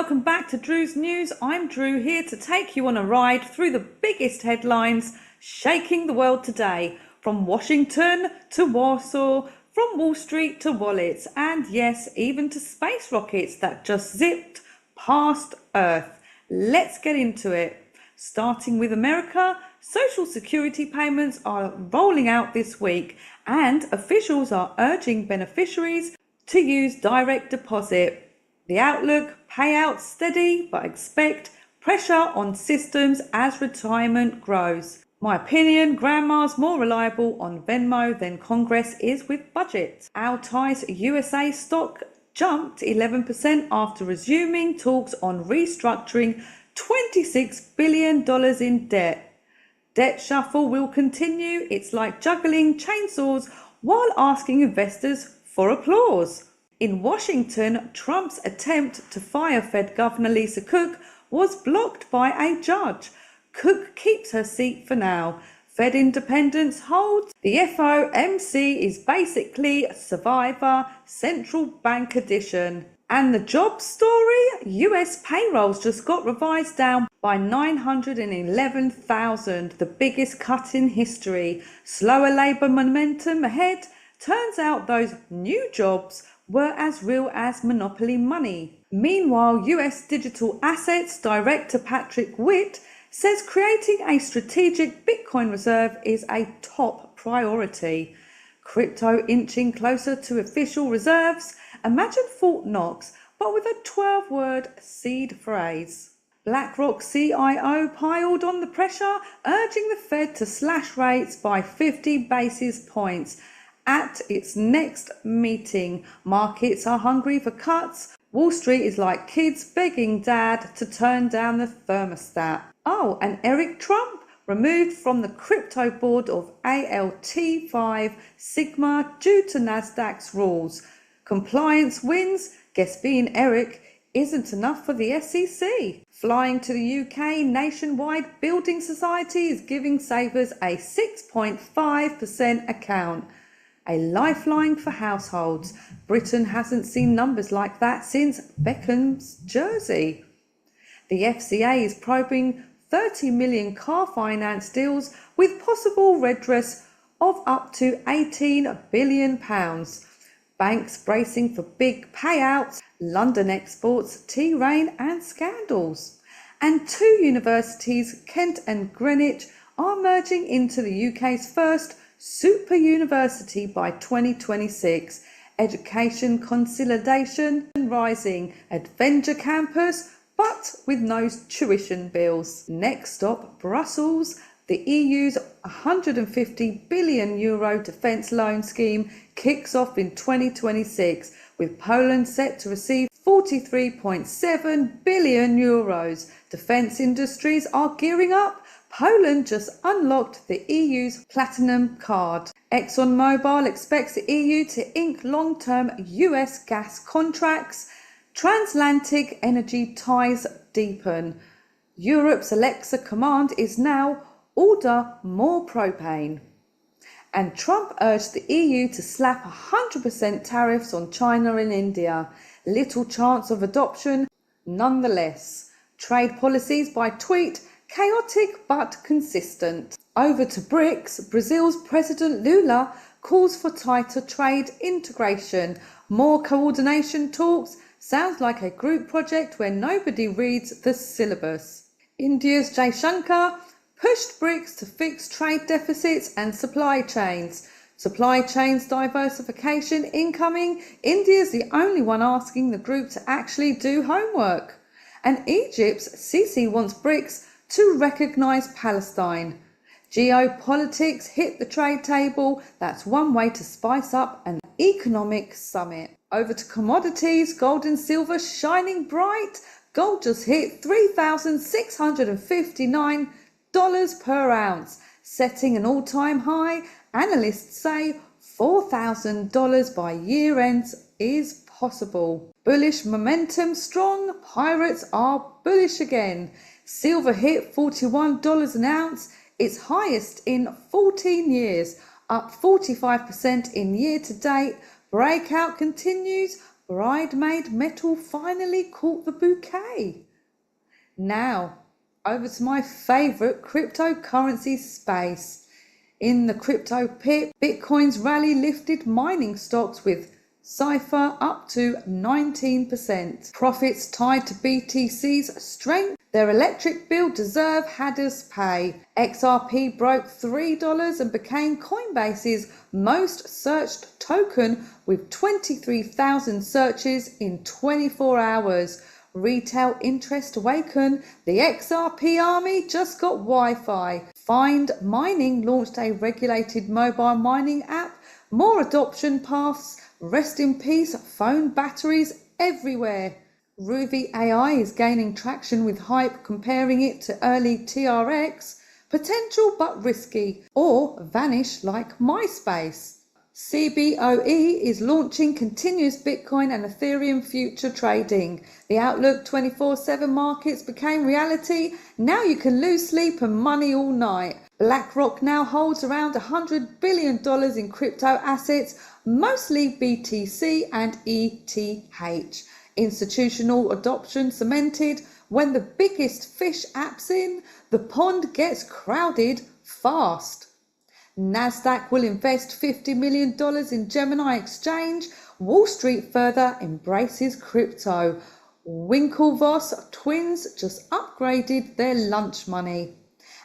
welcome back to Drew's News. I'm Drew, here to take you on a ride through the biggest headlines shaking the world today, from Washington to Warsaw, from Wall Street to wallets, and yes, even to space rockets that just zipped past Earth. Let's get into it. Starting with America, Social Security payments are rolling out this week, and officials are urging beneficiaries to use direct deposit. The outlook, payouts steady, but expect pressure on systems as retirement grows. My opinion, grandma's more reliable on Venmo than Congress is with budgets. Altice USA stock jumped 11% after resuming talks on restructuring $26 billion in debt. Debt shuffle will continue. It's like juggling chainsaws while asking investors for applause. In Washington, Trump's attempt to fire Fed Governor Lisa Cook was blocked by a judge. Cook keeps her seat for now. Fed independence holds. The FOMC is basically Survivor Central Bank edition. And the job story? US payrolls just got revised down by 911,000, the biggest cut in history. Slower labour momentum ahead. Turns out those new jobs were as real as monopoly money. Meanwhile, US Digital Assets Director Patrick Witt says creating a strategic Bitcoin reserve is a top priority. Crypto inching closer to official reserves. Imagine Fort Knox, but with a 12-word seed phrase. BlackRock CIO piled on the pressure, urging the Fed to slash rates by 50 basis points. At its next meeting, markets are hungry for cuts. Wall Street is like kids begging dad to turn down the thermostat. Oh, and Eric Trump removed from the crypto board of ALT5 Sigma due to Nasdaq's rules. Compliance wins. Guess being Eric isn't enough for the SEC. Flying to the UK, Nationwide Building Society is giving savers a 6.5% account. A lifeline for households. Britain hasn't seen numbers like that since Beckham's jersey. The FCA is probing 30 million car finance deals with possible redress of up to £18 billion. Banks bracing for big payouts. London exports, T-Rain and scandals. And two universities, Kent and Greenwich, are merging into the UK's first super university by 2026. Education consolidation rising. Adventure campus, but with no tuition bills. Next stop, Brussels. The EU's €150 billion defence loan scheme kicks off in 2026, with Poland set to receive €43.7 billion. Defence industries are gearing up. Poland just unlocked the EU's platinum card. ExxonMobil expects the EU to ink long-term US gas contracts. Transatlantic energy ties deepen. Europe's Alexa command is now order more propane. And Trump urged the EU to slap 100% tariffs on China and India. Little chance of adoption, nonetheless. Trade policies by tweet. Chaotic but consistent. Over to BRICS, Brazil's President Lula calls for tighter trade integration. More coordination talks. Sounds like a group project where nobody reads the syllabus. India's Jaishankar pushed BRICS to fix trade deficits and supply chains. Supply chains diversification incoming. India's the only one asking the group to actually do homework. And Egypt's Sisi wants BRICS to recognise Palestine. Geopolitics hit the trade table. That's one way to spice up an economic summit. Over to commodities, gold and silver shining bright. Gold just hit $3,659 per ounce, setting an all-time high. Analysts say $4,000 by year end is possible. Bullish momentum strong. Pirates are bullish again. Silver hit $41 an ounce, its highest in 14 years, up 45% in year to date. Breakout continues. Bridesmaid metal finally caught the bouquet. Now, over to my favourite cryptocurrency space. In the crypto pit, Bitcoin's rally lifted mining stocks with Cypher up to 19%. Profits tied to BTC's strength. Their electric bill deserve Hadders pay. XRP broke $3 and became Coinbase's most searched token with 23,000 searches in 24 hours. Retail interest awaken. The XRP army just got Wi-Fi. Find Mining launched a regulated mobile mining app. More adoption paths. Rest in peace, phone batteries everywhere. Ruby AI is gaining traction with hype comparing it to early TRX. Potential but risky, or vanish like MySpace. CBOE is launching continuous Bitcoin and Ethereum future trading. The Outlook 24/7 markets became reality. Now you can lose sleep and money all night. BlackRock now holds around $100 billion in crypto assets, mostly BTC and ETH. Institutional adoption cemented. When the biggest fish apps in, the pond gets crowded fast. Nasdaq will invest $50 million in Gemini Exchange. Wall Street further embraces crypto. Winklevoss twins just upgraded their lunch money.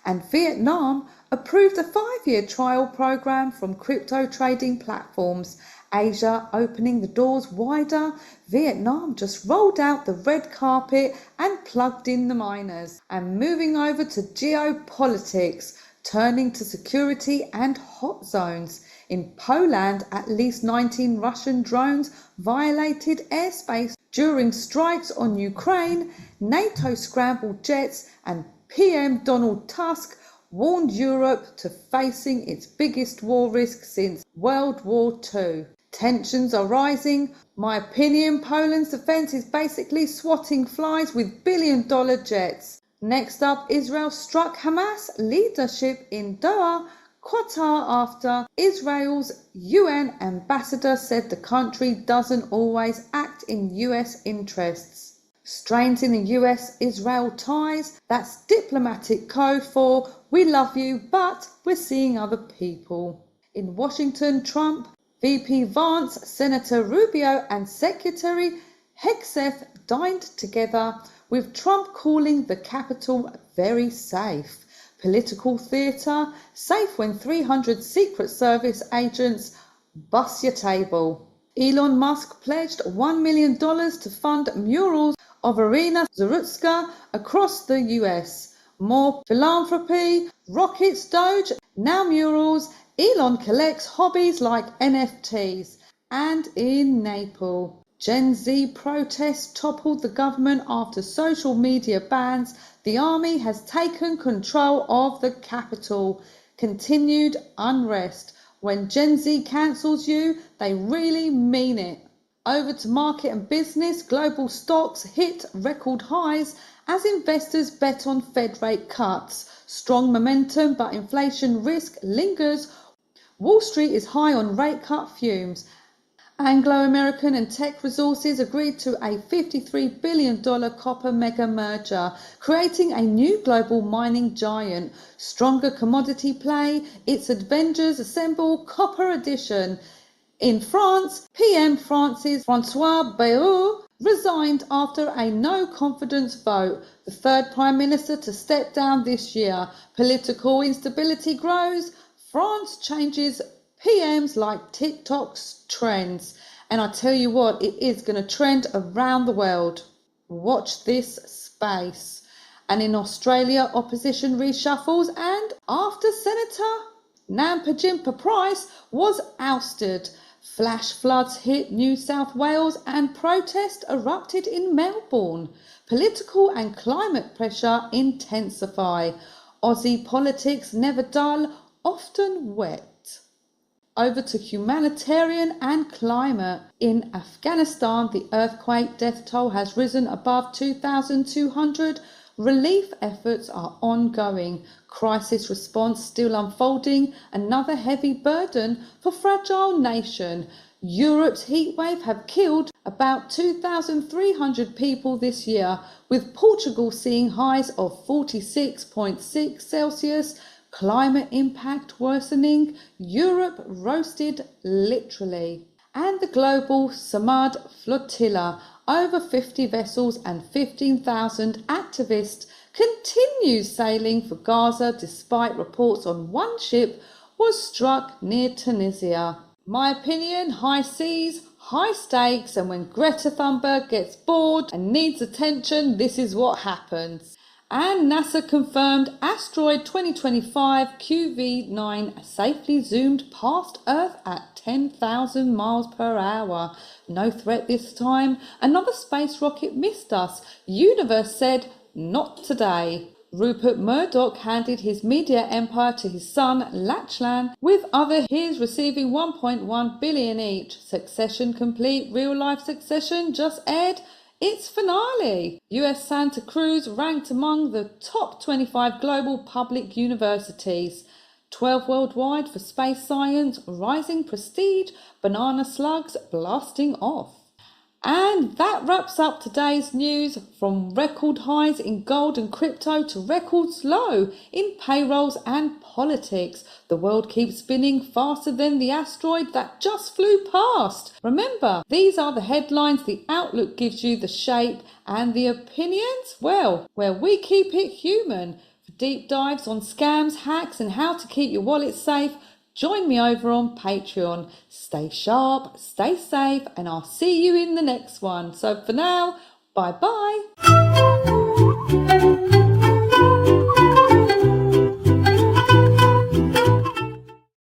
And Vietnam approved a 5-year trial program from crypto trading platforms. Asia opening the doors wider. Vietnam just rolled out the red carpet and plugged in the miners. And moving over to geopolitics, turning to security and hot zones. In Poland, at least 19 Russian drones violated airspace during strikes on Ukraine. NATO scrambled jets and PM Donald Tusk warned Europe to facing its biggest war risk since World War II. Tensions are rising. My opinion, Poland's defence is basically swatting flies with billion-dollar jets. Next up, Israel struck Hamas leadership in Doha, Qatar, after Israel's UN ambassador said the country doesn't always act in US interests. Strains in the US-Israel ties, that's diplomatic code for we love you but we're seeing other people. In Washington, Trump, VP Vance, Senator Rubio and Secretary Hegseth dined together, with Trump calling the Capitol very safe. Political theatre, safe when 300 Secret Service agents bust your table. Elon Musk pledged $1 million to fund murals of Irina Zarutska across the US. More philanthropy, rockets, Doge, now murals. Elon collects hobbies like NFTs. And in Naples, Gen Z protests toppled the government after social media bans. The army has taken control of the capital. Continued unrest. When Gen Z cancels you, they really mean it. Over to market and business. Global stocks hit record highs as investors bet on Fed rate cuts. Strong momentum, but inflation risk lingers. Wall Street is high on rate cut fumes. Anglo-American and Teck Resources agreed to a $53 billion copper mega merger, creating a new global mining giant. Stronger commodity play, its Avengers assemble copper edition. In France, PM France's François Bayrou resigned after a no-confidence vote, the third Prime Minister to step down this year. Political instability grows. France changes PMs like TikTok's trends. And I tell you what, it is going to trend around the world. Watch this space. And in Australia, opposition reshuffles, and after Senator Nampa Jimpa Price was ousted, flash floods hit New South Wales and protest erupted in Melbourne. Political and climate pressure intensify. Aussie politics never dull, often wet. Over to humanitarian and climate. In Afghanistan, the earthquake death toll has risen above 2,200. Relief efforts are ongoing. Crisis response still unfolding. Another heavy burden for fragile nation. Europe's heatwave have killed About 2,300 people this year, with Portugal seeing highs of 46.6 Celsius, climate impact worsening, Europe roasted literally. And the global Samad flotilla, over 50 vessels and 15,000 activists, continues sailing for Gaza despite reports on one ship was struck near Tunisia. My opinion, high seas, high stakes, and when Greta Thunberg gets bored and needs attention, this is what happens. And NASA confirmed asteroid 2025 QV9 safely zoomed past Earth at 10,000 miles per hour. No threat this time. Another space rocket missed us. Universe said, not today. Rupert Murdoch handed his media empire to his son Lachlan, with other heirs receiving 1.1 billion each. Succession complete, real life Succession just aired its finale. US Santa Cruz ranked among the top 25 global public universities. 12 worldwide for space science, rising prestige, banana slugs blasting off. And that wraps up today's news, from record highs in gold and crypto to records low in payrolls and politics. The world keeps spinning faster than the asteroid that just flew past. Remember, these are the headlines. The outlook gives you the shape, and the opinions, well, where we keep it human. For deep dives on scams, hacks, and how to keep your wallet safe, join me over on Patreon. Stay sharp, stay safe, and I'll see you in the next one. So for now, bye bye.